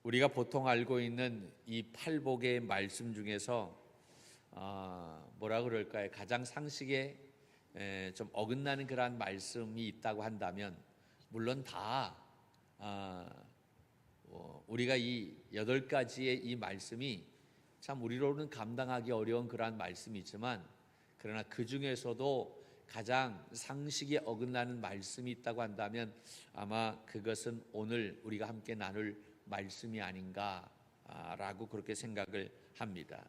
우리가 보통 알고 있는 이 팔복의 말씀 중에서 뭐라 그럴까요? 가장 상식에 좀 어긋나는 그러한 말씀이 있다고 한다면, 물론 다 우리가 이 8가지의 이 말씀이 참 우리로는 감당하기 어려운 그러한 말씀이지만, 그러나 그 중에서도 가장 상식에 어긋나는 말씀이 있다고 한다면 아마 그것은 오늘 우리가 함께 나눌 말씀이 아닌가라고 그렇게 생각을 합니다.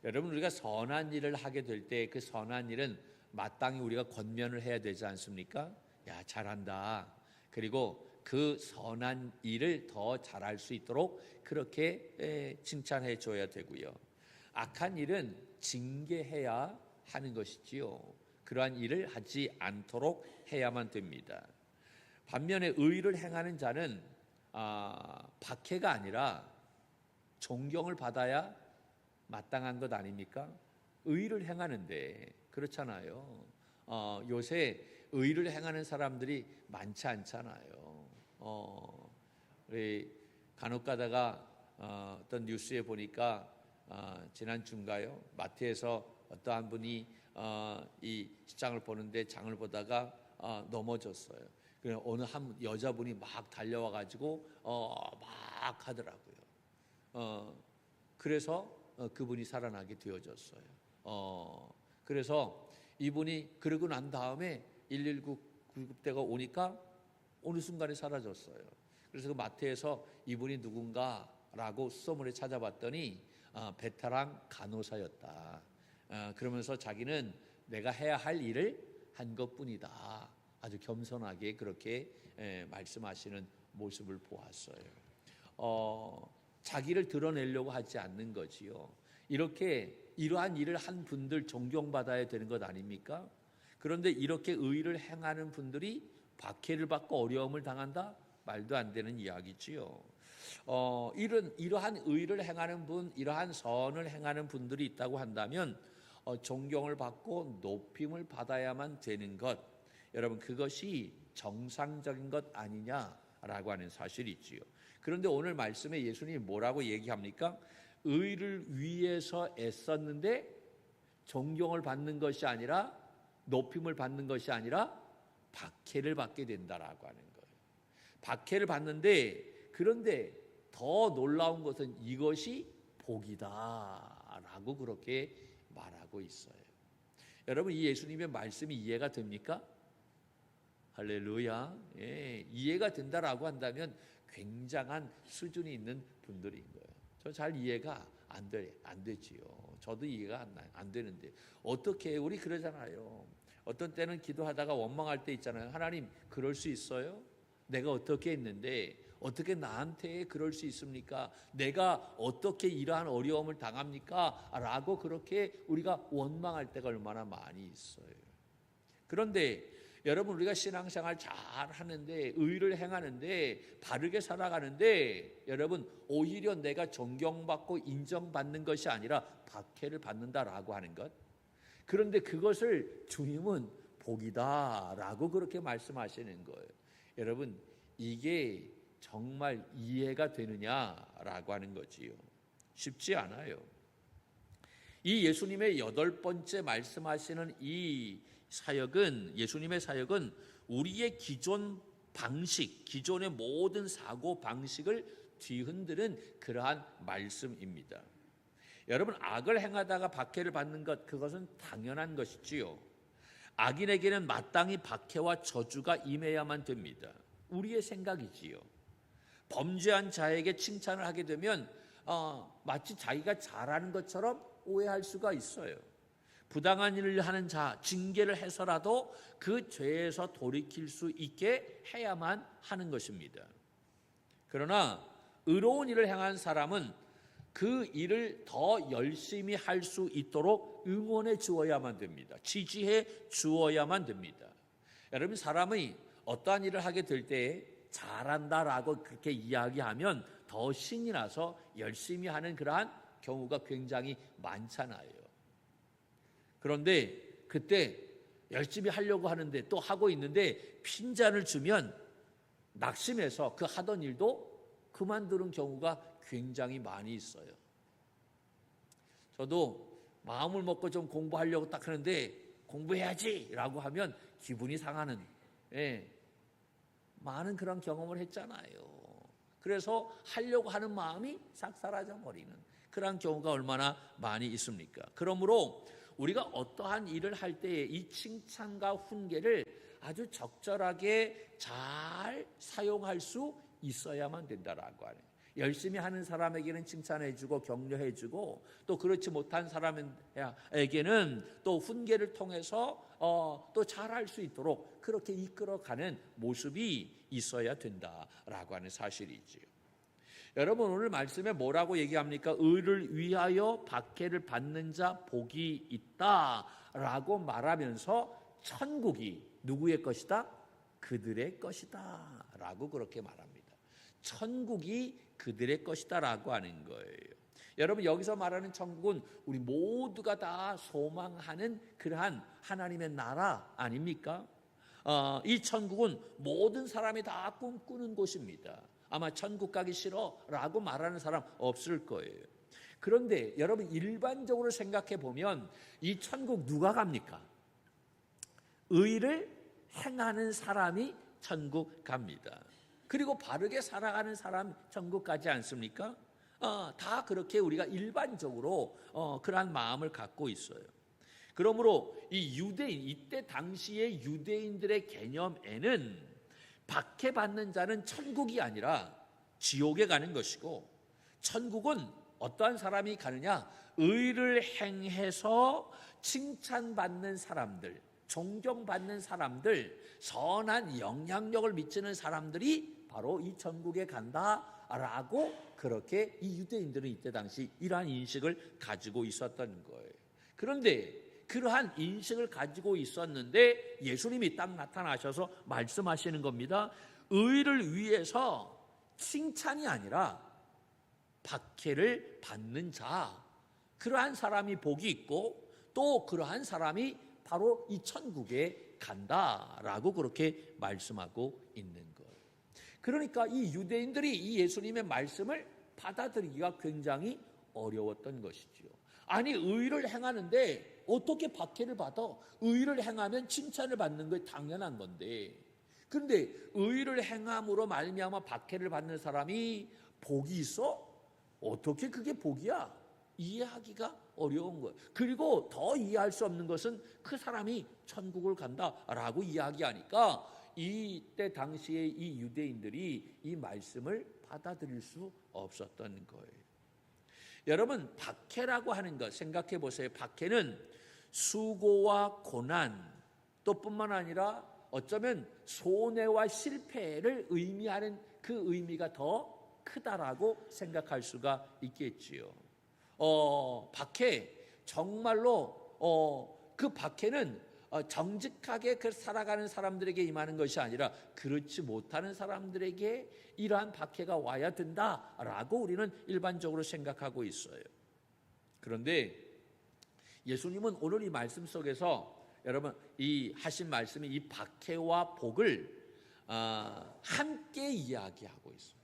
여러분, 우리가 선한 일을 하게 될 때 그 선한 일은 마땅히 우리가 권면을 해야 되지 않습니까? 야, 잘한다. 그리고 그 선한 일을 더 잘할 수 있도록 그렇게 칭찬해 줘야 되고요. 악한 일은 징계해야 하는 것이지요. 그러한 일을 하지 않도록 해야만 됩니다. 반면에 의를 행하는 자는 박해가 아니라 존경을 받아야 마땅한 것 아닙니까? 의를 행하는데 그렇잖아요. 요새 의를 행하는 사람들이 많지 않잖아요. 우리 간혹 가다가 어떤 뉴스에 보니까 지난 주인가요? 마트에서 어떠한 분이 이 시장을 보는데 장을 보다가 넘어졌어요. 그래서 어느 한 여자분이 막 달려와 가지고 막 하더라고요. 그래서 그분이 살아나게 되어졌어요. 그래서 이분이 그러고 난 다음에 119 구급대가 오니까 어느 순간에 사라졌어요. 그래서 그 마트에서 이분이 누군가라고 수소문에 찾아봤더니 베테랑 간호사였다. 그러면서 자기는 내가 해야 할 일을 한 것뿐이다. 아주 겸손하게 그렇게 말씀하시는 모습을 보았어요. 자기를 드러내려고 하지 않는 거지요. 이렇게 이러한 일을 한 분들 존경받아야 되는 것 아닙니까? 그런데 이렇게 의를 행하는 분들이 박해를 받고 어려움을 당한다? 말도 안 되는 이야기지요. 이러한 의를 행하는 분, 이러한 선을 행하는 분들이 있다고 한다면 존경을 받고 높임을 받아야만 되는 것, 여러분, 그것이 정상적인 것 아니냐라고 하는 사실이지요. 그런데 오늘 말씀에 예수님이 뭐라고 얘기합니까? 의를 위해서 애썼는데 존경을 받는 것이 아니라, 높임을 받는 것이 아니라 박해를 받게 된다라고 하는 거예요. 박해를 받는데, 그런데 더 놀라운 것은 이것이 복이다라고 그렇게 말하고 있어요. 여러분, 이 예수님의 말씀이 이해가 됩니까? 할렐루야. 예, 이해가 된다라고 한다면 굉장한 수준이 있는 분들인 거예요. 저 잘 이해가 안 되지요. 저도 이해가 안 되는데 어떻게, 우리 그러잖아요. 어떤 때는 기도하다가 원망할 때 있잖아요. 하나님, 그럴 수 있어요? 내가 어떻게 했는데 어떻게 나한테 그럴 수 있습니까? 내가 어떻게 이러한 어려움을 당합니까? 라고 그렇게 우리가 원망할 때가 얼마나 많이 있어요. 그런데 여러분, 우리가 신앙생활 잘 하는데, 의를 행하는데, 바르게 살아가는데, 여러분, 오히려 내가 존경받고 인정받는 것이 아니라 박해를 받는다라고 하는 것. 그런데 그것을 주님은 복이다라고 그렇게 말씀하시는 거예요. 여러분, 이게 정말 이해가 되느냐라고 하는 거지요. 쉽지 않아요. 이 예수님의 8번째 말씀하시는 이 사역은, 예수님의 사역은 우리의 기존 방식, 기존의 모든 사고 방식을 뒤흔드는 그러한 말씀입니다. 여러분, 악을 행하다가 박해를 받는 것, 그것은 당연한 것이지요. 악인에게는 마땅히 박해와 저주가 임해야만 됩니다. 우리의 생각이지요. 범죄한 자에게 칭찬을 하게 되면 마치 자기가 잘하는 것처럼 오해할 수가 있어요. 부당한 일을 하는 자, 징계를 해서라도 그 죄에서 돌이킬 수 있게 해야만 하는 것입니다. 그러나 의로운 일을 행한 사람은 그 일을 더 열심히 할 수 있도록 응원해 주어야만 됩니다. 지지해 주어야만 됩니다. 여러분, 사람이 어떠한 일을 하게 될 때 잘한다라고 그렇게 이야기하면 더 신이 나서 열심히 하는 그러한 경우가 굉장히 많잖아요. 그런데 그때 열심히 하려고 하는데, 또 하고 있는데 핀잔을 주면 낙심해서 그 하던 일도 그만두는 경우가 굉장히 많이 있어요. 저도 마음을 먹고 좀 공부하려고 딱 하는데 공부해야지 라고 하면 기분이 상하는 많은 그런 경험을 했잖아요. 그래서 하려고 하는 마음이 싹 사라져 버리는 그런 경우가 얼마나 많이 있습니까? 그러므로 우리가 어떠한 일을 할 때에 이 칭찬과 훈계를 아주 적절하게 잘 사용할 수 있어야만 된다라고 하네요. 열심히 하는 사람에게는 칭찬해주고 격려해주고 또 그렇지 못한 사람에게는 또 훈계를 통해서 또 잘할 수 있도록 그렇게 이끌어가는 모습이 있어야 된다라고 하는 사실이지요. 여러분 오늘 말씀에 뭐라고 얘기합니까? 의를 위하여 박해를 받는 자 복이 있다라고 말하면서 천국이 누구의 것이다? 그들의 것이다 라고 그렇게 말합니다. 천국이 그들의 것이다 라고 하는 거예요. 여러분 여기서 말하는 천국은 우리 모두가 다 소망하는 그러한 하나님의 나라 아닙니까? 이 천국은 모든 사람이 다 꿈꾸는 곳입니다. 아마 천국 가기 싫어 라고 말하는 사람 없을 거예요. 그런데 여러분 일반적으로 생각해 보면 이 천국 누가 갑니까? 의를 행하는 사람이 천국 갑니다. 그리고 바르게 살아가는 사람 천국 가지 않습니까? 다 그렇게 우리가 일반적으로 그러한 마음을 갖고 있어요. 그러므로 이 유대인, 이때 당시의 유대인들의 개념에는 박해받는 자는 천국이 아니라 지옥에 가는 것이고, 천국은 어떠한 사람이 가느냐? 의를 행해서 칭찬받는 사람들, 존경받는 사람들, 선한 영향력을 미치는 사람들이 바로 이 천국에 간다라고 그렇게 이 유대인들은 이때 당시 이러한 인식을 가지고 있었던 거예요. 그런데 그러한 인식을 가지고 있었는데 예수님이 딱 나타나셔서 말씀하시는 겁니다. 의를 위해서 칭찬이 아니라 박해를 받는 자, 그러한 사람이 복이 있고 또 그러한 사람이 바로 이 천국에 간다라고 그렇게 말씀하고 있는 거예요. 그러니까 이 유대인들이 이 예수님의 말씀을 받아들이기가 굉장히 어려웠던 것이죠. 아니 의를 행하는데 어떻게 박해를 받아? 의를 행하면 칭찬을 받는 게 당연한 건데, 그런데 의를 행함으로 말미암아 박해를 받는 사람이 복이 있어? 어떻게 그게 복이야? 이해하기가 어려운 거예요. 그리고 더 이해할 수 없는 것은 그 사람이 천국을 간다라고 이야기하니까 이때 당시에 이 유대인들이 이 말씀을 받아들일 수 없었던 거예요. 여러분 박해라고 하는 것 생각해 보세요. 박해는 수고와 고난 또 뿐만 아니라 어쩌면 손해와 실패를 의미하는 그 의미가 더 크다라고 생각할 수가 있겠지요. 박해 정말로 그 박해는 정직하게 그 살아가는 사람들에게 임하는 것이 아니라 그렇지 못하는 사람들에게 이러한 박해가 와야 된다라고 우리는 일반적으로 생각하고 있어요. 그런데 예수님은 오늘 이 말씀 속에서 여러분 이 하신 말씀이 이 박해와 복을 함께 이야기하고 있어요.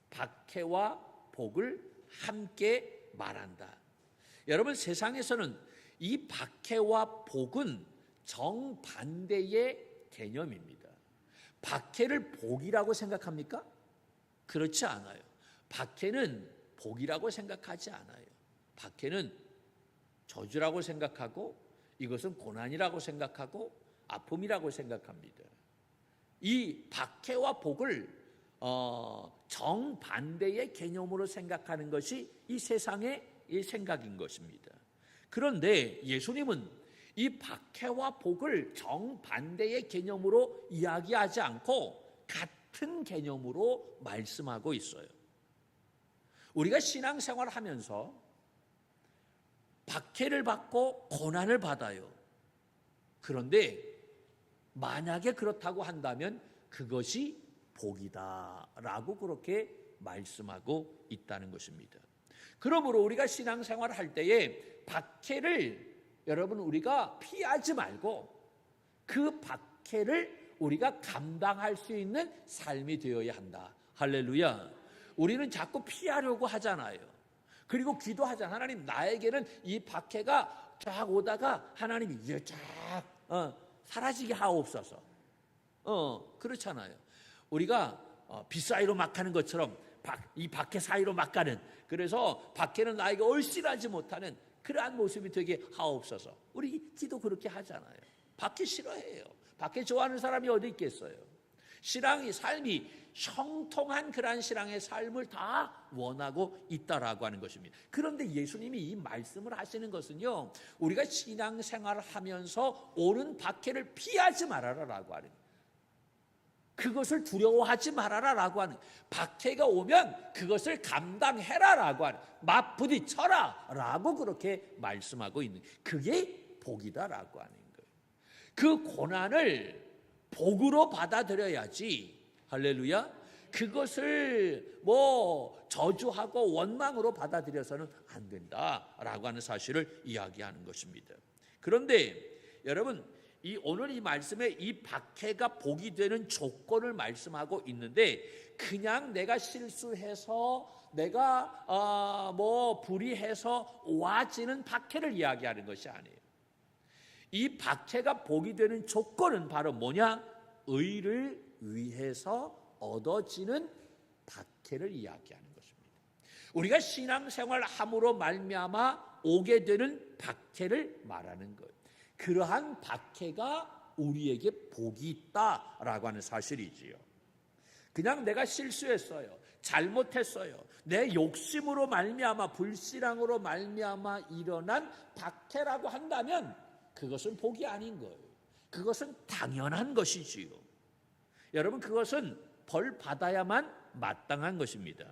박해와 복을 함께 말한다. 여러분 세상에서는 이 박해와 복은 정반대의 개념입니다. 박해를 복이라고 생각합니까? 그렇지 않아요. 박해는 복이라고 생각하지 않아요. 박해는 저주라고 생각하고 이것은 고난이라고 생각하고 아픔이라고 생각합니다. 이 박해와 복을 정반대의 개념으로 생각하는 것이 이 세상의 이 생각인 것입니다. 그런데 예수님은 이 박해와 복을 정반대의 개념으로 이야기하지 않고 같은 개념으로 말씀하고 있어요. 우리가 신앙생활을 하면서 박해를 받고 고난을 받아요. 그런데 만약에 그렇다고 한다면 그것이 복이다라고 그렇게 말씀하고 있다는 것입니다. 그러므로 우리가 신앙생활을 할 때에 박해를 여러분 우리가 피하지 말고 그 박해를 우리가 감당할 수 있는 삶이 되어야 한다. 할렐루야. 우리는 자꾸 피하려고 하잖아요. 그리고 기도하잖아요. 하나님, 나에게는 이 박해가 쫙 오다가 하나님이 이제 쫙 사라지게 하옵소서. 그렇잖아요. 우리가 빛 사이로 막 가는 것처럼 이 박해 사이로 막 가는, 그래서 박해는 나에게 얼씬하지 못하는 그러한 모습이 되게 하옵소서. 우리 기도 그렇게 하잖아요. 박해 싫어해요. 박해 좋아하는 사람이 어디 있겠어요? 신앙이, 삶이 형통한 그러한 신앙의 삶을 다 원하고 있다라고 하는 것입니다. 그런데 예수님이 이 말씀을 하시는 것은요, 우리가 신앙생활을 하면서 오는 박해를 피하지 말아라라고 하는, 그것을 두려워하지 말아라라고 하는, 박해가 오면 그것을 감당해라라고 하는, 맞부딪혀라라고 그렇게 말씀하고 있는, 그게 복이다라고 하는 거예요. 그 고난을 복으로 받아들여야지, 할렐루야, 그것을 저주하고 원망으로 받아들여서는 안 된다라고 하는 사실을 이야기하는 것입니다. 그런데 여러분, 오늘 이 말씀에 이 박해가 복이 되는 조건을 말씀하고 있는데, 그냥 내가 실수해서 내가 불의해서 와지는 박해를 이야기하는 것이 아니에요. 이 박해가 복이 되는 조건은 바로 뭐냐? 의를 위해서 얻어지는 박해를 이야기하는 것입니다. 우리가 신앙생활 함으로 말미암아 오게 되는 박해를 말하는 거예요. 그러한 박해가 우리에게 복이 있다라고 하는 사실이지요. 그냥 내가 실수했어요, 잘못했어요, 내 욕심으로 말미암아, 불신앙으로 말미암아 일어난 박해라고 한다면 그것은 복이 아닌 거예요. 그것은 당연한 것이지요. 여러분, 그것은 벌 받아야만 마땅한 것입니다.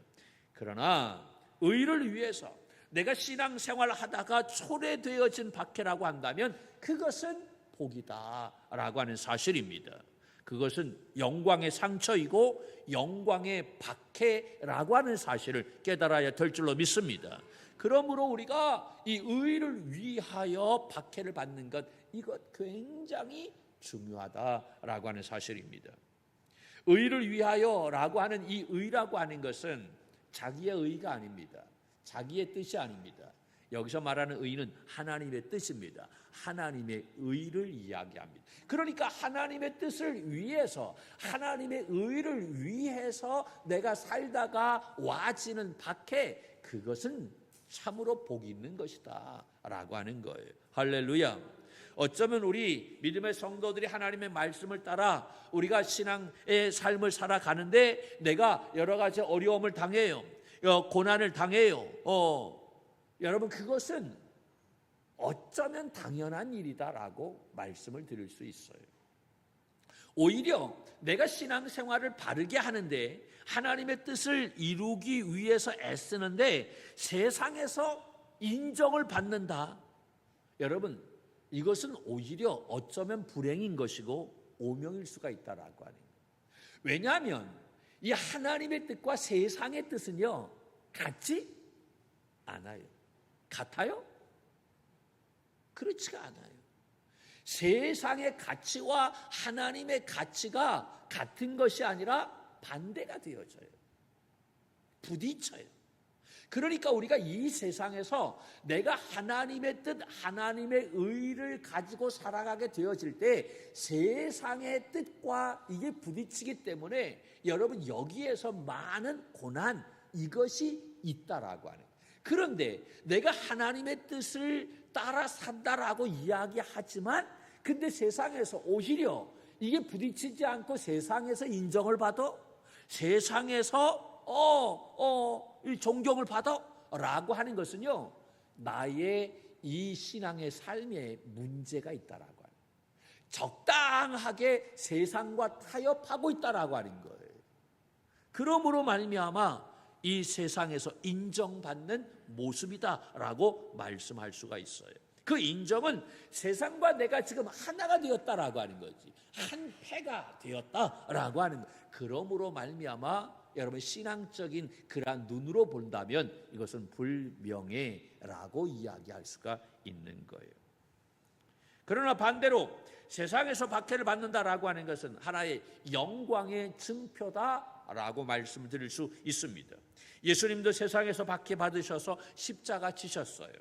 그러나 의를 위해서 내가 신앙생활을 하다가 초래되어진 박해라고 한다면 그것은 복이다라고 하는 사실입니다. 그것은 영광의 상처이고 영광의 박해라고 하는 사실을 깨달아야 될 줄로 믿습니다. 그러므로 우리가 이 의를 위하여 박해를 받는 것, 이것 굉장히 중요하다라고 하는 사실입니다. 의를 위하여라고 하는 이 의라고 하는 것은 자기의 의가 아닙니다. 자기의 뜻이 아닙니다. 여기서 말하는 의는 하나님의 뜻입니다. 하나님의 의를 이야기합니다. 그러니까 하나님의 뜻을 위해서, 하나님의 의를 위해서 내가 살다가 와지는 박해, 그것은 참으로 복이 있는 것이다 라고 하는 거예요. 할렐루야. 어쩌면 우리 믿음의 성도들이 하나님의 말씀을 따라 우리가 신앙의 삶을 살아가는데 내가 여러 가지 어려움을 당해요, 고난을 당해요. 여러분, 그것은 어쩌면 당연한 일이다라고 말씀을 드릴 수 있어요. 오히려 내가 신앙생활을 바르게 하는데, 하나님의 뜻을 이루기 위해서 애쓰는데 세상에서 인정을 받는다, 여러분, 이것은 오히려 어쩌면 불행인 것이고 오명일 수가 있다라고 하는 거예요. 왜냐하면 이 하나님의 뜻과 세상의 뜻은요, 같지 않아요. 같아요? 그렇지가 않아요. 세상의 가치와 하나님의 가치가 같은 것이 아니라 반대가 되어져요. 부딪혀요. 그러니까 우리가 이 세상에서 내가 하나님의 뜻, 하나님의 의를 가지고 살아가게 되어질 때 세상의 뜻과 이게 부딪히기 때문에 여러분, 여기에서 많은 고난, 이것이 있다라고 하는. 그런데 내가 하나님의 뜻을 따라 산다라고 이야기하지만, 근데 세상에서 오히려 이게 부딪히지 않고 세상에서 인정을 받아, 세상에서 존경을 받아 라고 하는 것은요, 나의 이 신앙의 삶에 문제가 있다라고 하는, 적당하게 세상과 타협하고 있다라고 하는 거예요. 그러므로 말미암아 이 세상에서 인정받는 모습이다라고 말씀할 수가 있어요. 그 인정은 세상과 내가 지금 하나가 되었다라고 하는 거지, 한 패가 되었다라고 하는 거. 그러므로 말미암아 여러분, 신앙적인 그러한 눈으로 본다면 이것은 불명예라고 이야기할 수가 있는 거예요. 그러나 반대로 세상에서 박해를 받는다라고 하는 것은 하나의 영광의 증표다 있다라고 말씀드릴 수 있습니다. 예수님도 세상에서 박해 받으셔서 십자가 지셨어요.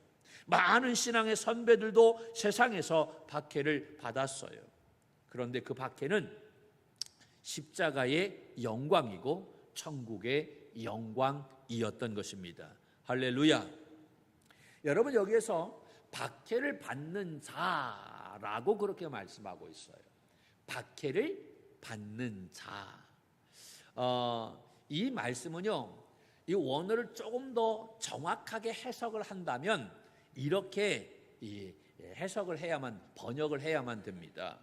많은 신앙의 선배들도 세상에서 박해를 받았어요. 그런데 그 박해는 십자가의 영광이고 천국의 영광이었던 것입니다. 할렐루야. 여러분, 여기에서 박해를 받는 자라고 그렇게 말씀하고 있어요. 박해를 받는 자. 이 말씀은요, 이 원어를 조금 더 정확하게 해석을 한다면 이렇게 해석을 해야만, 번역을 해야만 됩니다.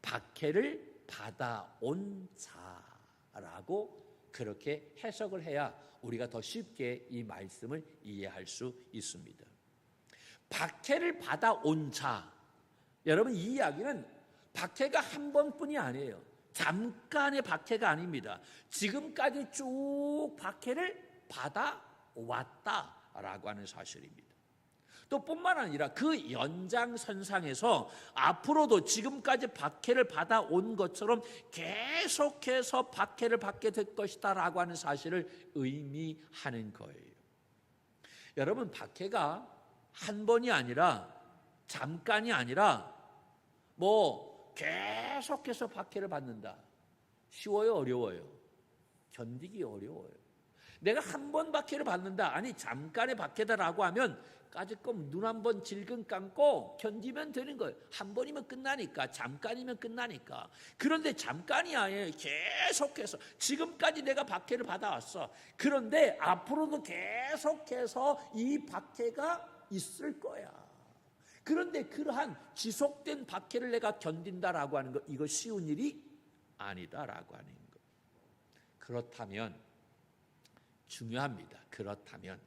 박해를 받아온 자라고 그렇게 해석을 해야 우리가 더 쉽게 이 말씀을 이해할 수 있습니다. 박해를 받아온 자. 여러분, 이 이야기는 박해가 한 번뿐이 아니에요. 잠깐의 박해가 아닙니다. 지금까지 쭉 박해를 받아왔다라고 하는 사실입니다. 또 뿐만 아니라 그 연장선상에서 앞으로도 지금까지 박해를 받아온 것처럼 계속해서 박해를 받게 될 것이다 라고 하는 사실을 의미하는 거예요. 여러분, 박해가 한 번이 아니라 잠깐이 아니라 계속해서 박해를 받는다. 쉬워요, 어려워요? 견디기 어려워요. 내가 한 번 박해를 받는다, 아니 잠깐의 박해다라고 하면 까짓끔 눈 한 번 질끈 감고 견디면 되는 거예요. 한 번이면 끝나니까, 잠깐이면 끝나니까. 그런데 잠깐이 아니에요. 계속해서 지금까지 내가 박해를 받아왔어. 그런데 앞으로도 계속해서 이 박해가 있을 거야. 그런데 그러한 지속된 박해를 내가 견딘다라고 하는 것, 이거 쉬운 일이 아니다라고 하는 것. 그렇다면 중요합니다. 그렇다면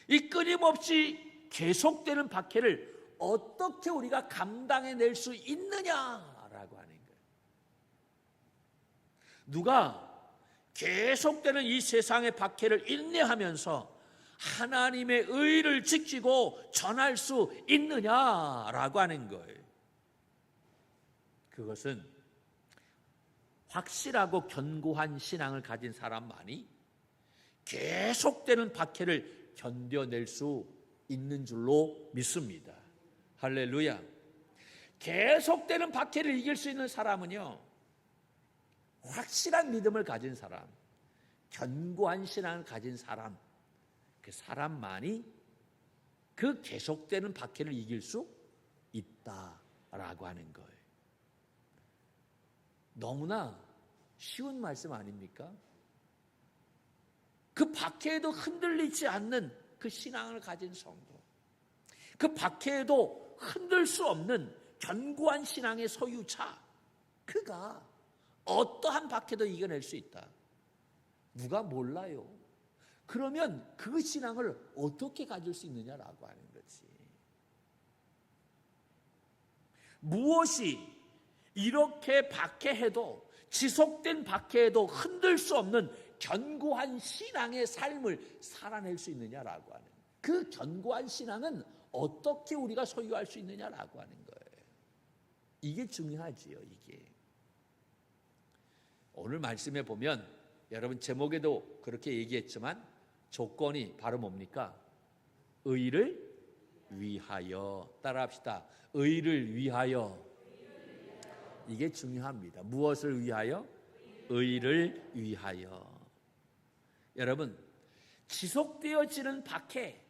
이 끊임없이 계속되는 박해를 어떻게 우리가 감당해낼 수 있느냐라고 하는 거예요. 누가 계속되는 이 세상의 박해를 인내하면서 하나님의 의를 지키고 전할 수 있느냐라고 하는 거예요. 그것은 확실하고 견고한 신앙을 가진 사람만이 계속되는 박해를 견뎌낼 수 있는 줄로 믿습니다. 할렐루야. 계속되는 박해를 이길 수 있는 사람은요, 확실한 믿음을 가진 사람, 견고한 신앙을 가진 사람, 그 사람만이 그 계속되는 박해를 이길 수 있다라고 하는 거예요. 너무나 쉬운 말씀 아닙니까? 그 박해에도 흔들리지 않는 그 신앙을 가진 성도, 그 박해에도 흔들 수 없는 견고한 신앙의 소유자, 그가 어떠한 박해도 이겨낼 수 있다. 누가 몰라요? 그러면 그 신앙을 어떻게 가질 수 있느냐라고 하는 거지. 무엇이 이렇게 박해해도, 지속된 박해에도 흔들 수 없는 견고한 신앙의 삶을 살아낼 수 있느냐라고 하는, 그 견고한 신앙은 어떻게 우리가 소유할 수 있느냐라고 하는 거예요. 이게 중요하지요. 이게 오늘 말씀에 보면, 여러분 제목에도 그렇게 얘기했지만 조건이 바로 뭡니까? 의를 위하여. 따라합시다. 의를 위하여. 이게 중요합니다. 무엇을 위하여? 의를 위하여. 여러분, 지속되어지는 박해,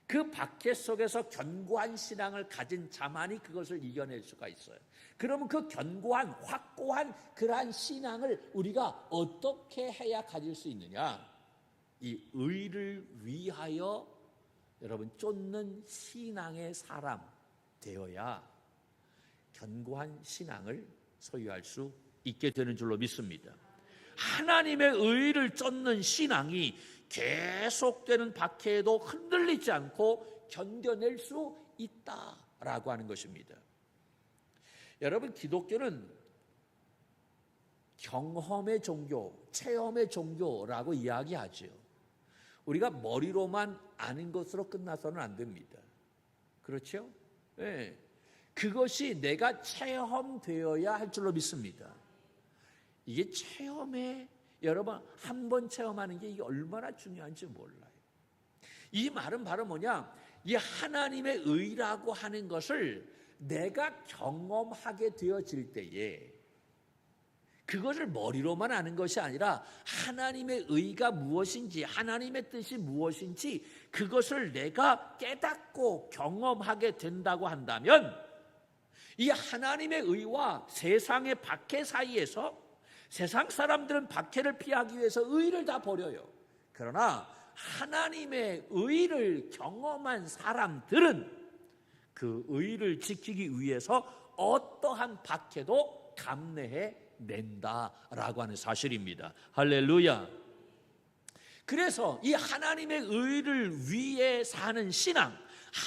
그 박해 속에서 견고한 신앙을 가진 자만이 그것을 이겨낼 수가 있어요. 그러면 그 견고한, 확고한 그러한 신앙을 우리가 어떻게 해야 가질 수 있느냐? 이 의를 위하여 여러분 쫓는 신앙의 사람 되어야 견고한 신앙을 소유할 수 있게 되는 줄로 믿습니다. 하나님의 의를 쫓는 신앙이 계속되는 박해에도 흔들리지 않고 견뎌낼 수 있다라고 하는 것입니다. 여러분, 기독교는 경험의 종교, 체험의 종교라고 이야기하죠. 우리가 머리로만 아는 것으로 끝나서는 안 됩니다. 그렇죠? 네. 그것이 내가 체험되어야 할 줄로 믿습니다. 이게 체험의 여러분 한 번 체험하는 게 이게 얼마나 중요한지 몰라요. 이 말은 바로 뭐냐? 이 하나님의 의라고 하는 것을 내가 경험하게 되어질 때에 그것을 머리로만 아는 것이 아니라 하나님의 의가 무엇인지, 하나님의 뜻이 무엇인지 그것을 내가 깨닫고 경험하게 된다고 한다면 이 하나님의 의와 세상의 박해 사이에서 세상 사람들은 박해를 피하기 위해서 의를 다 버려요. 그러나 하나님의 의를 경험한 사람들은 그 의를 지키기 위해서 어떠한 박해도 감내해 낸다라고 하는 사실입니다. 할렐루야. 그래서 이 하나님의 의를 위해 사는 신앙,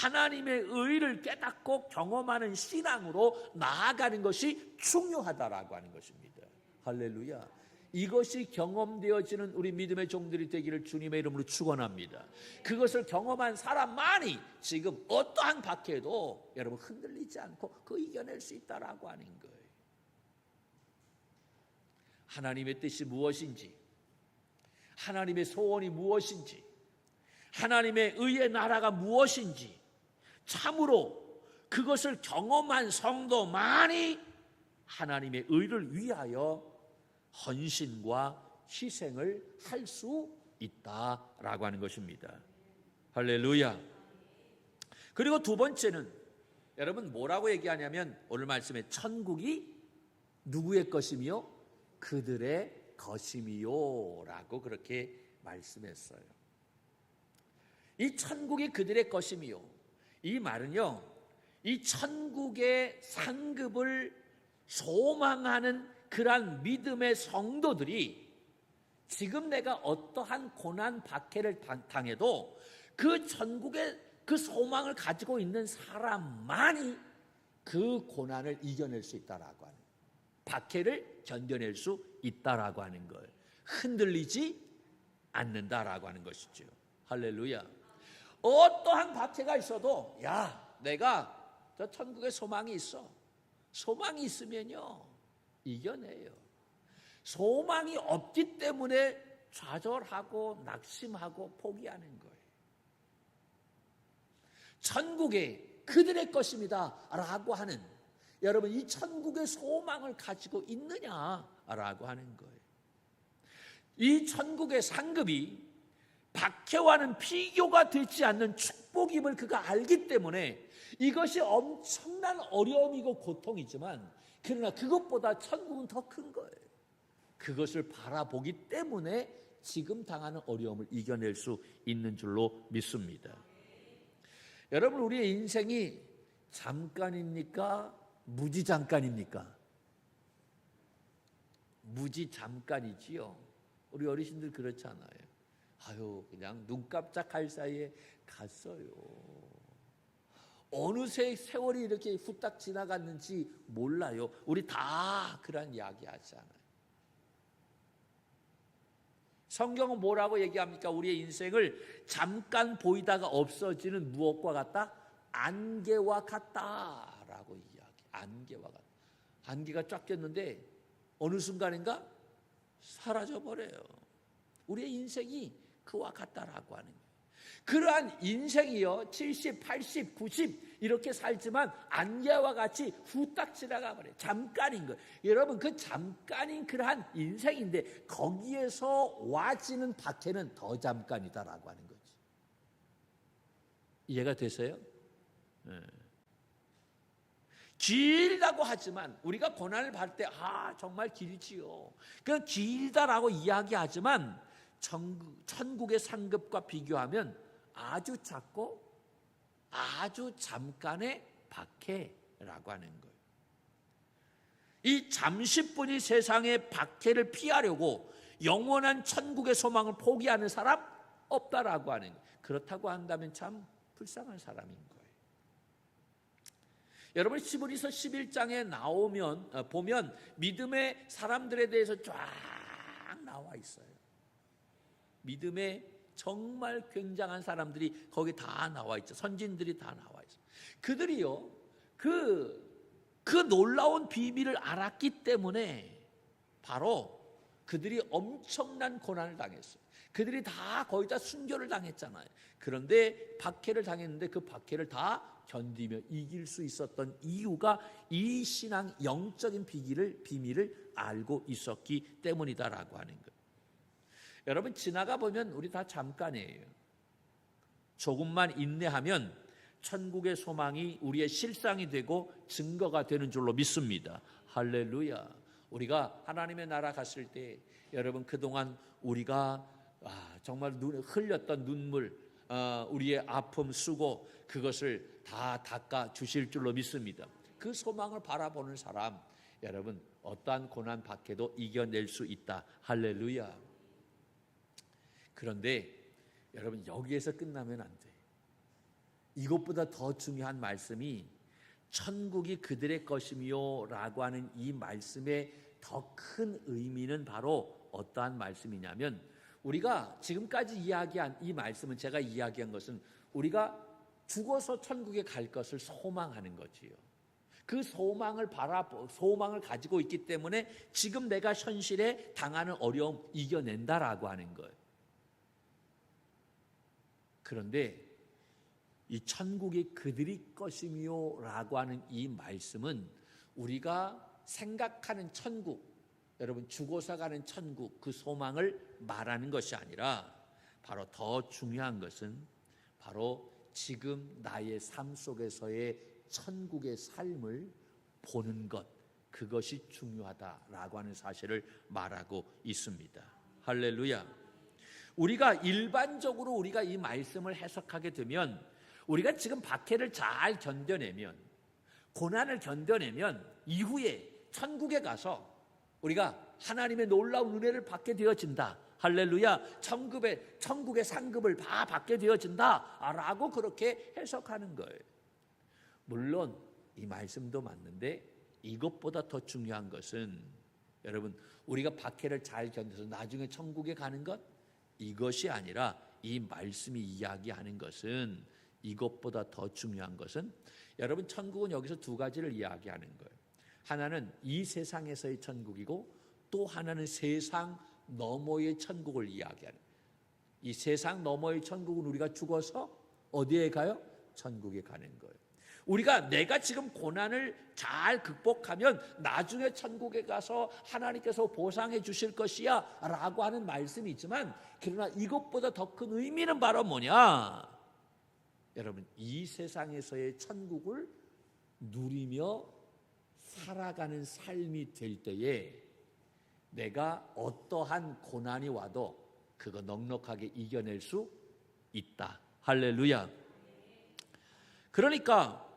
하나님의 의를 깨닫고 경험하는 신앙으로 나아가는 것이 중요하다라고 하는 것입니다. 할렐루야. 이것이 경험되어지는 우리 믿음의 종들이 되기를 주님의 이름으로 축원합니다. 그것을 경험한 사람만이 지금 어떠한 박해도 여러분 흔들리지 않고 그 이겨낼 수 있다라고 하는 거예요. 하나님의 뜻이 무엇인지, 하나님의 소원이 무엇인지, 하나님의 의의 나라가 무엇인지 참으로 그것을 경험한 성도만이 하나님의 의를 위하여 헌신과 희생을 할 수 있다라고 하는 것입니다. 할렐루야. 그리고 두 번째는 여러분 뭐라고 얘기하냐면 오늘 말씀에 천국이 누구의 것이며 그들의 것이미요 라고 그렇게 말씀했어요. 이 천국이 그들의 것이미요, 이 말은요 이 천국의 상급을 소망하는 그러한 믿음의 성도들이 지금 내가 어떠한 고난 박해를 당해도 그 천국의 그 소망을 가지고 있는 사람만이 그 고난을 이겨낼 수 있다라고 하는, 박해를 견뎌낼 수 있다라고 하는 걸, 흔들리지 않는다라고 하는 것이죠. 할렐루야. 어떠한 박해가 있어도 야, 내가 저 천국에 소망이 있어. 소망이 있으면요 이겨내요. 소망이 없기 때문에 좌절하고 낙심하고 포기하는 거예요. 천국에 그들의 것입니다 라고 하는, 여러분 이 천국의 소망을 가지고 있느냐라고 하는 거예요. 이 천국의 상급이 박해와는 비교가 되지 않는 축복임을 그가 알기 때문에 이것이 엄청난 어려움이고 고통이지만 그러나 그것보다 천국은 더 큰 거예요. 그것을 바라보기 때문에 지금 당하는 어려움을 이겨낼 수 있는 줄로 믿습니다. 여러분 우리의 인생이 잠깐입니까? 무지잠깐입니까? 무지잠깐이지요. 우리 어르신들 그렇잖아요. 아유 그냥 눈 깜짝할 사이에 갔어요. 어느새 세월이 이렇게 후딱 지나갔는지 몰라요. 우리 다 그런 이야기 하잖아요. 성경은 뭐라고 얘기합니까? 우리의 인생을 잠깐 보이다가 없어지는 무엇과 같다? 안개와 같다라고 이야기. 안개와 같다. 안개가 쫙 꼈는데 어느 순간인가 사라져버려요. 우리의 인생이 그와 같다라고 하는 거예요. 그러한 인생이요 70, 80, 90 이렇게 살지만 안개와 같이 후딱 지나가 버려요. 잠깐인 거예요. 여러분 그 잠깐인 그러한 인생인데 거기에서 와지는 박해는 더 잠깐이다라고 하는 거지. 이해가 되세요? 네. 길다고 하지만 우리가 고난을 받을 때 정말 길지요. 그 길다라고 이야기하지만 천국의 상급과 비교하면 아주 작고 아주 잠깐의 박해라고 하는 거예요. 이 잠시뿐이 세상의 박해를 피하려고 영원한 천국의 소망을 포기하는 사람 없다라고 하는 거예요. 그렇다고 한다면 참 불쌍한 사람인 거예요. 여러분 히브리서 11장에 보면 믿음의 사람들에 대해서 쫙 나와 있어요. 믿음의 정말 굉장한 사람들이 거기 다 나와 있죠. 선진들이 다 나와 있어요. 그들이요 그 놀라운 비밀을 알았기 때문에 바로 그들이 엄청난 고난을 당했어요. 그들이 다 거의 다 순교를 당했잖아요. 그런데 박해를 당했는데 그 박해를 다 견디며 이길 수 있었던 이유가 이 신앙 영적인 비밀을 알고 있었기 때문이다라고 하는 거예요. 여러분, 지나가 보면 우리 다 잠깐이에요. 조금만 인내하면 천국의 소망이 우리의 실상이 되고 증거가 되는 줄로 믿습니다. 할렐루야. 우리가 하나님의 나라 갔을 때 여러분, 그동안 우리가 정말 흘렸던 눈물, 우리의 아픔, 수고, 그것을 다 닦아 주실 줄로 믿습니다. 그 소망을 바라보는 사람, 여러분, 어떠한 고난 박해도 이겨낼 수 있다. 할렐루야. 그런데 여러분, 여기에서 끝나면 안 돼. 이것보다 더 중요한 말씀이 천국이 그들의 것이며 라고 하는 이 말씀의 더 큰 의미는 바로 어떠한 말씀이냐면, 우리가 지금까지 이야기한 이 말씀은, 제가 이야기한 것은 우리가 죽어서 천국에 갈 것을 소망하는 거지요. 그 소망을 가지고 있기 때문에 지금 내가 현실에 당하는 어려움 이겨낸다라고 하는 거예요. 그런데 이 천국이 그들이 것이며 라고 하는 이 말씀은 우리가 생각하는 천국, 여러분 죽어서 가는 천국, 그 소망을 말하는 것이 아니라 바로 더 중요한 것은 바로 지금 나의 삶 속에서의 천국의 삶을 보는 것, 그것이 중요하다라고 하는 사실을 말하고 있습니다. 할렐루야. 우리가 일반적으로 우리가 이 말씀을 해석하게 되면, 우리가 지금 박해를 잘 견뎌내면, 고난을 견뎌내면 이후에 천국에 가서 우리가 하나님의 놀라운 은혜를 받게 되어진다. 할렐루야. 천국의 상급을 다 받게 되어진다 라고 그렇게 해석하는 거예요. 물론 이 말씀도 맞는데 이것보다 더 중요한 것은, 여러분, 우리가 박해를 잘 견뎌서 나중에 천국에 가는 것, 이것이 아니라 이 말씀이 이야기하는 것은, 이것보다 더 중요한 것은, 여러분, 천국은 여기서 두 가지를 이야기하는 거예요. 하나는 이 세상에서의 천국이고, 또 하나는 세상 너머의 천국을 이야기하는 거예요. 이 세상 너머의 천국은 우리가 죽어서 어디에 가요? 천국에 가는 거예요. 우리가 내가 지금 고난을 잘 극복하면 나중에 천국에 가서 하나님께서 보상해 주실 것이야 라고 하는 말씀이 있지만, 그러나 이것보다 더 큰 의미는 바로 뭐냐? 여러분, 이 세상에서의 천국을 누리며 살아가는 삶이 될 때에 내가 어떠한 고난이 와도 그거 넉넉하게 이겨낼 수 있다. 할렐루야. 그러니까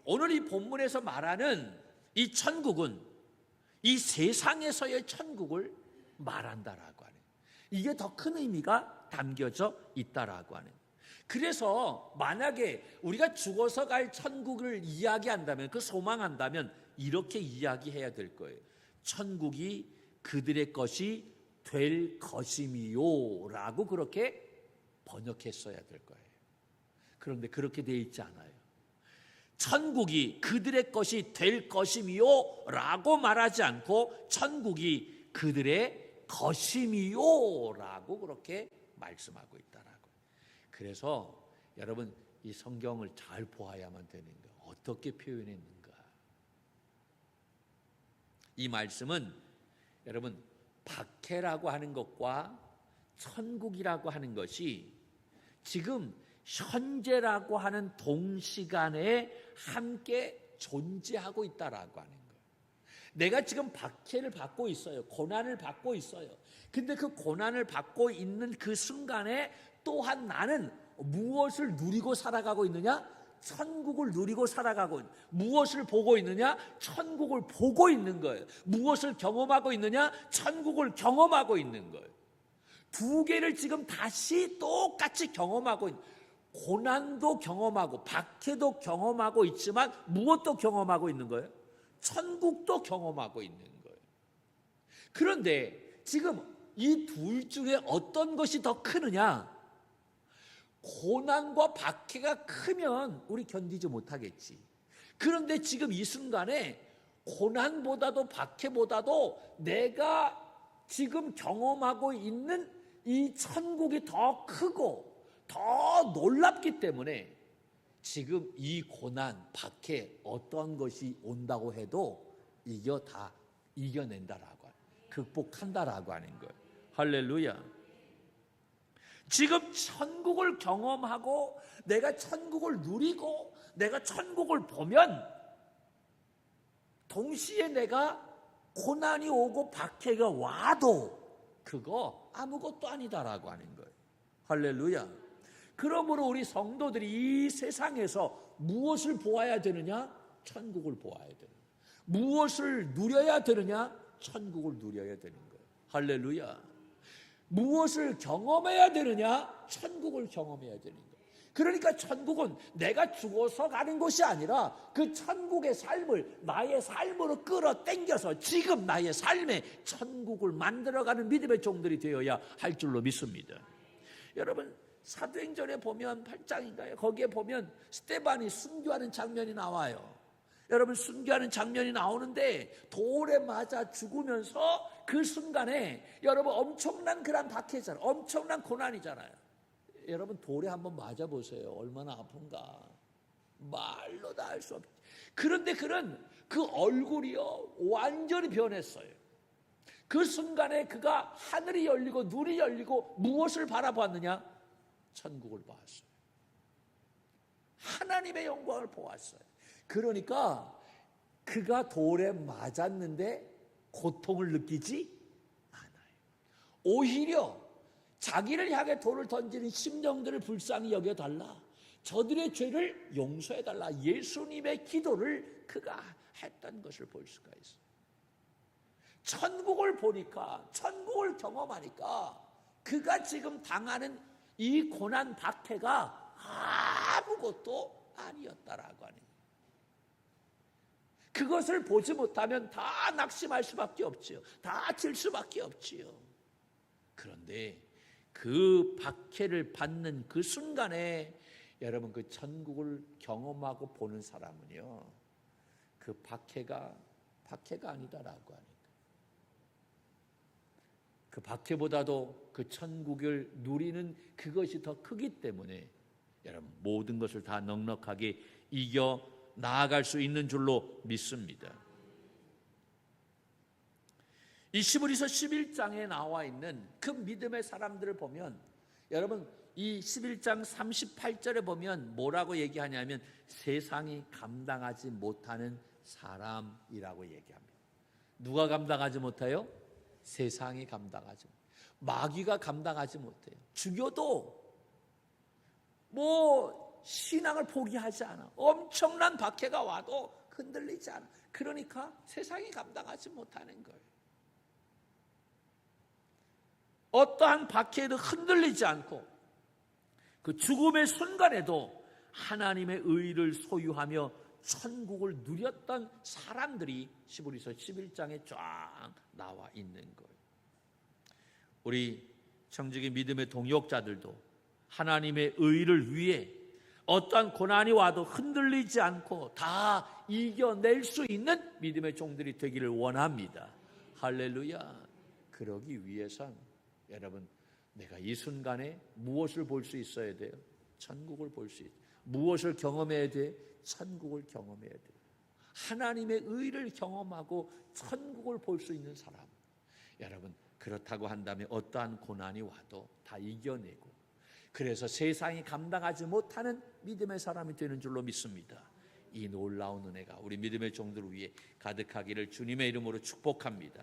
오늘 이 본문에서 말하는 이 천국은 이 세상에서의 천국을 말한다라고 하는, 이게 더 큰 의미가 담겨져 있다라고 하는. 그래서 만약에 우리가 죽어서 갈 천국을 이야기한다면, 그 소망한다면 이렇게 이야기해야 될 거예요. 천국이 그들의 것이 될 것이미요 라고 그렇게 번역했어야 될 거예요. 그런데 그렇게 되어 있지 않아요. 천국이 그들의 것이 될 것이미요 라고 말하지 않고, 천국이 그들의 것이미요 라고 그렇게 말씀하고 있다라고. 그래서 여러분, 이 성경을 잘 보아야만 되는 거예요. 어떻게 표현했는가. 이 말씀은 여러분, 박해라고 하는 것과 천국이라고 하는 것이 지금 현재라고 하는 동시간에 함께 존재하고 있다라고 하는 거예요. 내가 지금 박해를 받고 있어요. 고난을 받고 있어요. 근데 그 고난을 받고 있는 그 순간에 또한 나는 무엇을 누리고 살아가고 있느냐? 천국을 누리고 살아가고, 무엇을 보고 있느냐? 천국을 보고 있는 거예요. 무엇을 경험하고 있느냐? 천국을 경험하고 있는 거예요. 두 개를 지금 다시 똑같이 경험하고 있는, 고난도 경험하고 박해도 경험하고 있지만 무엇도 경험하고 있는 거예요? 천국도 경험하고 있는 거예요. 그런데 지금 이 둘 중에 어떤 것이 더 크느냐? 고난과 박해가 크면 우리 견디지 못하겠지. 그런데 지금 이 순간에 고난보다도 박해보다도 내가 지금 경험하고 있는 이 천국이 더 크고 더 놀랍기 때문에 지금 이 고난, 박해 어떤 것이 온다고 해도 다 이겨낸다라고 극복한다라고 하는 거예요. 할렐루야. 지금 천국을 경험하고 내가 천국을 누리고 내가 천국을 보면 동시에 내가 고난이 오고 박해가 와도 그거 아무것도 아니다라고 하는 거예요. 할렐루야. 그러므로 우리 성도들이 이 세상에서 무엇을 보아야 되느냐? 천국을 보아야 되는. 무엇을 누려야 되느냐? 천국을 누려야 되는 거예요. 할렐루야. 무엇을 경험해야 되느냐? 천국을 경험해야 되는 거예요. 그러니까 천국은 내가 죽어서 가는 것이 아니라 그 천국의 삶을 나의 삶으로 끌어당겨서 지금 나의 삶에 천국을 만들어가는 믿음의 종들이 되어야 할 줄로 믿습니다. 여러분 사도행전에 보면 8장인가요? 거기에 보면 스데반이 순교하는 장면이 나와요. 여러분 순교하는 장면이 나오는데 돌에 맞아 죽으면서 그 순간에 여러분 엄청난 그런 박해잖아요. 엄청난 고난이잖아요. 여러분 돌에 한번 맞아보세요. 얼마나 아픈가. 말로 다 할 수 없죠. 그런데 그 얼굴이요 완전히 변했어요. 그 순간에 그가 하늘이 열리고 눈이 열리고 무엇을 바라봤느냐? 천국을 보았어요. 하나님의 영광을 보았어요. 그러니까 그가 돌에 맞았는데 고통을 느끼지 않아요. 오히려 자기를 향해 돌을 던지는 심령들을 불쌍히 여겨달라. 저들의 죄를 용서해달라. 예수님의 기도를 그가 했던 것을 볼 수가 있어요. 천국을 보니까, 천국을 경험하니까 그가 지금 당하는 이 고난 박해가 아무것도 아니었다라고 하는 거예요. 그것을 보지 못하면 다 낙심할 수밖에 없지요. 다 질 수밖에 없지요. 그런데 그 박해를 받는 그 순간에 여러분 그 천국을 경험하고 보는 사람은요 그 박해가 아니다라고 하니까 그 박해보다도 그 천국을 누리는 그것이 더 크기 때문에 여러분 모든 것을 다 넉넉하게 이겨 나아갈 수 있는 줄로 믿습니다. 이 히브리서 11장에 나와 있는 그 믿음의 사람들을 보면 여러분 이 11장 38절에 보면 뭐라고 얘기하냐면 세상이 감당하지 못하는 사람이라고 얘기합니다. 누가 감당하지 못해요? 세상이 감당하지 못해요. 마귀가 감당하지 못해요. 죽여도 신앙을 포기하지 않아. 엄청난 박해가 와도 흔들리지 않아. 그러니까 세상이 감당하지 못하는 거예요. 어떠한 박해에도 흔들리지 않고 그 죽음의 순간에도 하나님의 의를 소유하며 천국을 누렸던 사람들이 히브리서 11장에 쫙 나와 있는 거예요. 우리 청지기 믿음의 동역자들도 하나님의 의를 위해 어떠한 고난이 와도 흔들리지 않고 다 이겨낼 수 있는 믿음의 종들이 되기를 원합니다. 할렐루야. 그러기 위해선 여러분 내가 이 순간에 무엇을 볼 수 있어야 돼요? 천국을 볼 수 있어요. 무엇을 경험해야 돼? 천국을 경험해야 돼요. 하나님의 의를 경험하고 천국을 볼 수 있는 사람. 여러분 그렇다고 한다면 어떠한 고난이 와도 다 이겨내고 그래서 세상이 감당하지 못하는 믿음의 사람이 되는 줄로 믿습니다. 이 놀라운 은혜가 우리 믿음의 종들을 위해 가득하기를 주님의 이름으로 축복합니다.